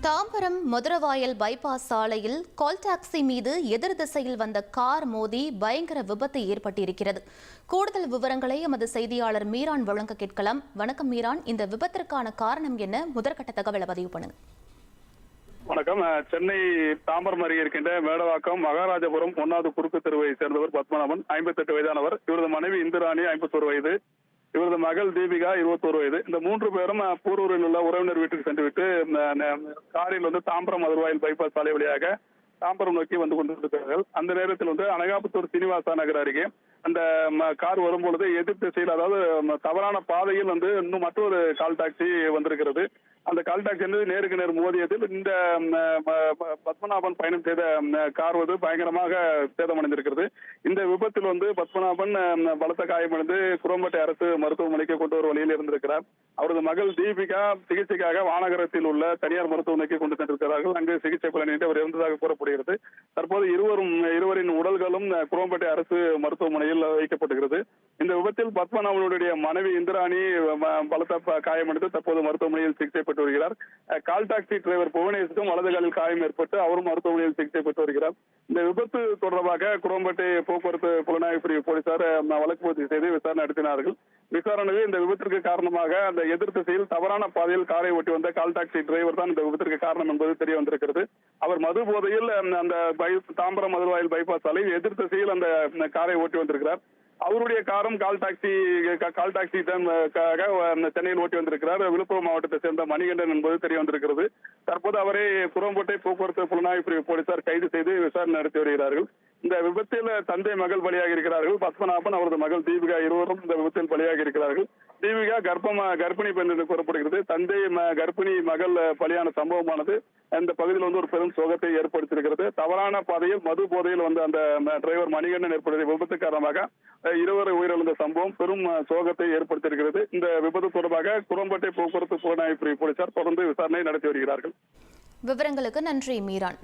Tambaram Maduravoyal bypass சாலையில் call taxi மீது எதிர் திசையில் வந்த கார் மோதி பயங்கர விபத்து ஏற்பட்டிருக்கிறது. கூடுதல் விவரங்களை எமது செய்தியாளர் மீரான் வழங்க கேட்கலாம். வணக்கம் மீரான், இந்த விபத்திற்கான காரணம் என்ன? முதற்கட்ட தகவலை பதிவு பண்ணுங்க. வணக்கம். சென்னை தாம்பரம் அருகே இருக்கின்ற மேடவாக்கம் மகாராஜபுரம் 1வது குறுக்கு தெருவை சேர்ந்தவர் பத்மநாபன், 58 வயதானவர். இவரது மனைவி இந்திராணி 51 வயது, இவரது மகள் தீபிகா 21 வயது. இந்த 3 பேரும் பூரூரில் உள்ள உறவினர் வீட்டுக்கு சென்றுவிட்டு காரில் தாம்பரம் மதுரவாயல் பைபாஸ் சாலை வழியாக தாம்பரம் நோக்கி வந்து கொண்டிருக்கிறார்கள். அந்த நேரத்தில் அனகாபுத்தூர் சீனிவாசா நகர் அருகே அந்த கார் வரும்பொழுது எதிர் திசையில், அதாவது தவறான பாதையில் இன்னும் மற்றொரு கால் டாக்ஸி வந்திருக்கிறது. அந்த கால் டாக்ஸி நேருக்கு நேர் மோதியதில் இந்த பத்மநாபன் பயணம் செய்த கார் பயங்கரமாக சேதமடைந்திருக்கிறது. இந்த விபத்தில் பத்மநாபன் பலத்த காயமடைந்து குரோம்பேட்டை அரசு மருத்துவமனைக்கு கொண்டு வரும் வழியில் இருந்திருக்கிறார். அவரது மகள் தீபிகா சிகிச்சைக்காக வானகரத்தில் உள்ள தனியார் மருத்துவமனைக்கு கொண்டு சென்றிருக்கிறார்கள். அங்கு சிகிச்சை பலனின்றி அவர் இறந்ததாக கூறப்படுகிறது. தற்போது இருவரின் உடல்களும் குரோம்பேட்டை அரசு மருத்துவமனையில் வைக்கப்பட்டுகிறது. இந்த விபத்தில் பத்மநாபனுடைய மனைவி இந்திராணி பலத்த காயமடைந்து தற்போது மருத்துவமனையில் சிகிச்சை பெற்று வருகிறார். கால் டாக்ஸி டிரைவர் புவனேஷுக்கும் வலது காலில் காயம் ஏற்பட்டு அவரும் மருத்துவமனையில் சிகிச்சை பெற்று வருகிறார். இந்த விபத்து தொடர்பாக குரோம்பேட்டை போக்குவரத்து புலனாய்வு பிரிவு போலீசார் வழக்கு பதிவு செய்து விசாரணை நடத்தினார்கள். விசாரணையில் இந்த விபத்திற்கு காரணமாக அந்த எதிர் திசையில் தவறான பாதையில் காரை ஓட்டி வந்த கால் டாக்ஸி டிரைவர் தான் இந்த விபத்திற்கு காரணம் என்பது தெரிய வந்திருக்கிறது. அவர் மது போதையில் அந்த தாம்பரம் மதுரவாயல் பைபாஸ் சாலை எதிர் திசையில் அந்த காரை ஓட்டி வந்திருக்கிறார். அவருடைய காரும் கால் டாக்ஸி சென்னையில் ஓட்டி வந்திருக்கிறார். விழுப்புரம் மாவட்டத்தை சேர்ந்த மணிகண்டன் என்பது தெரிய வந்திருக்கிறது. தற்போது அவரை குரோம்பேட்டை போக்குவரத்து புலனாய்வு பிரிவு போலீசார் கைது செய்து விசாரணை நடத்தி வருகிறார்கள். இந்த விபத்தில் தந்தை மகள் பலியாகி இருக்கிறார்கள். பத்மநாபன், அவரது மகள் தீபிகா இருவரும் இந்த விபத்தில் பலியாகி இருக்கிறார்கள். தீபிகா கர்ப்பிணி பெண் என்று கூறப்படுகிறது. தந்தை கர்ப்பிணி மகள் பலியான சம்பவமானது இந்த பகுதியில் ஒரு பெரும் சோகத்தை ஏற்படுத்தியிருக்கிறது. தவறான பாதையில் மது போதையில் அந்த டிரைவர் மணிகண்டன் ஏற்படுத்திய விபத்து காரணமாக இருவர் உயிரிழந்த சம்பவம் பெரும் சோகத்தை ஏற்படுத்தியிருக்கிறது. இந்த விபத்து தொடர்பாக குரோம்பேட்டை போக்குவரத்து புலனாய்வு பிரிவு போலீசார் தொடர்ந்து விசாரணை நடத்தி வருகிறார்கள். விவரங்களுக்கு நன்றி மீரான்.